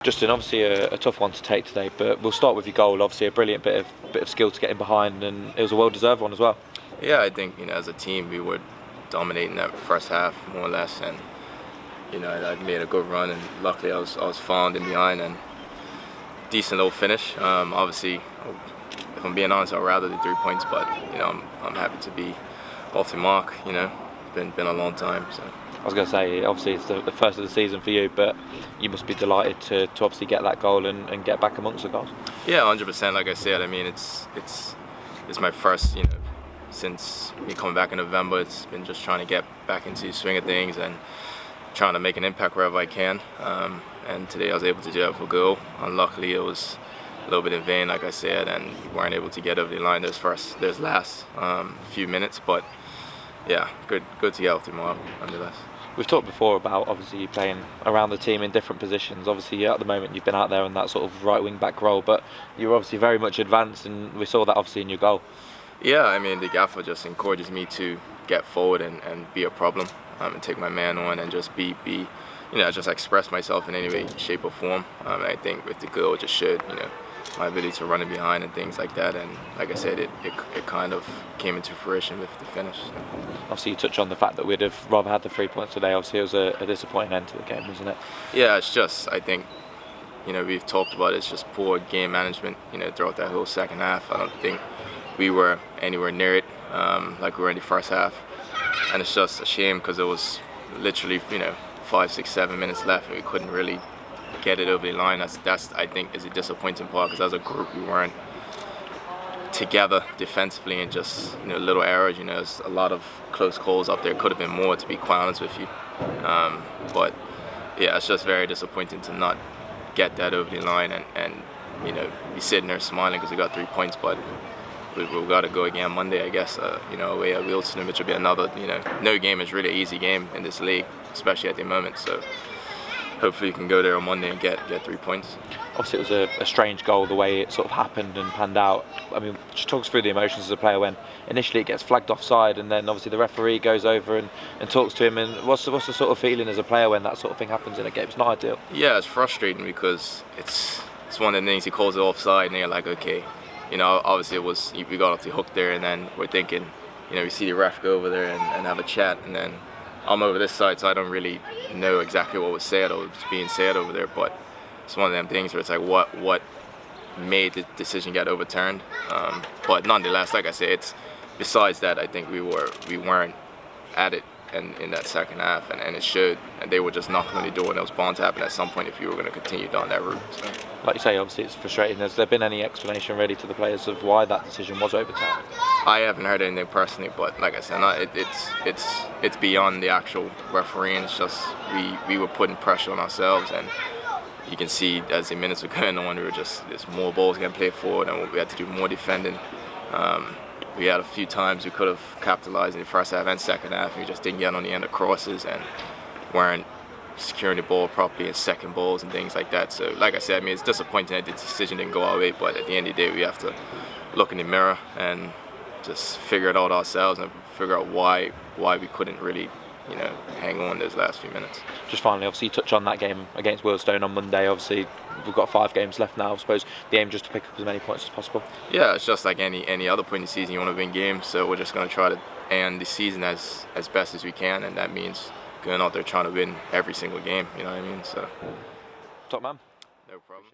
Justin, obviously a tough one to take today, but we'll start with your goal. Obviously a brilliant bit of skill to get in behind, and it was a well-deserved one as well. Yeah, I think as a team we were dominating that first half more or less, and I made a good run, and luckily I was fouled in behind and decent little finish. Obviously, if I'm being honest, I'd rather the 3 points, but I'm happy to be off the mark. Been a long time. So I was going to say, obviously it's the first of the season for you, but you must be delighted to obviously get that goal and get back amongst the goals. Yeah, 100%. Like I said, I mean it's my first, since me coming back in November. It's been just trying to get back into the swing of things and trying to make an impact wherever I can. And today I was able to do that for a goal. Unluckily, it was a little bit in vain, like I said, and we weren't able to get over the line those last few minutes. But yeah, good to get off the mark nonetheless. We've talked before about obviously you playing around the team in different positions. Obviously at the moment you've been out there in that sort of right wing back role, but you're obviously very much advanced, and we saw that obviously in your goal. Yeah, I mean the gaffer just encourages me to get forward and be a problem, and take my man on and just be just express myself in any way, shape or form. And I think with the goal it just showed my ability to run it behind and things like that, and like I said, it kind of came into fruition with the finish. So. Obviously you touch on the fact that we'd have rather had the 3 points today. Obviously it was a disappointing end to the game, wasn't it? Yeah, it's just, I think we've talked about it, it's just poor game management throughout that whole second half. I don't think we were anywhere near it like we were in the first half, and it's just a shame because it was literally 5, 6, 7 minutes left and we couldn't really get it over the line. That's I think is a disappointing part, because as a group we weren't together defensively, and just little errors. There's a lot of close calls up there. Could have been more, to be quite honest with you. But yeah, it's just very disappointing to not get that over the line and be sitting there smiling because we got 3 points, but we've got to go again Monday, I guess. Away at Wilson, which will be another. No game is really an easy game in this league, especially at the moment. So hopefully you can go there on Monday and get 3 points. Obviously it was a strange goal the way it sort of happened and panned out. I mean, just talk us through the emotions as a player when initially it gets flagged offside, and then obviously the referee goes over and talks to him, and what's the sort of feeling as a player when that sort of thing happens in a game? It's not ideal. Yeah, it's frustrating because it's one of the things, he calls it offside and you're like, okay, obviously we got off the hook there, and then we're thinking, we see the ref go over there and have a chat, and then I'm over this side, so I don't really know exactly what was said or was being said over there. But it's one of them things where it's like, what made the decision get overturned? But nonetheless, like I said, it's besides that, I think we weren't at it in that second half, and it showed, and they were just knocking on the door, and it was bound to happen at some point if you were going to continue down that route. So. Like you say, obviously it's frustrating. Has there been any explanation really to the players of why that decision was overturned? I haven't heard anything personally, but like I said, it's beyond the actual refereeing. It's just we were putting pressure on ourselves, and you can see as the minutes were going on, there's more balls getting played forward, and we had to do more defending. We had a few times we could have capitalized in the first half and second half, and we just didn't get on the end of crosses and weren't securing the ball properly in second balls and things like that. So like I said, I mean, it's disappointing that the decision didn't go our way, but at the end of the day we have to look in the mirror and just figure it out ourselves and figure out why we couldn't really hang on those last few minutes. Just finally, obviously you touch on that game against Wealdstone on Monday. Obviously we've got 5 games left now. I suppose the aim just to pick up as many points as possible. Yeah, it's just like any other point in the season, you want to win games, so we're just going to try to end the season as best as we can, and that means going out there trying to win every single game, you know what I mean? So top man. No problem.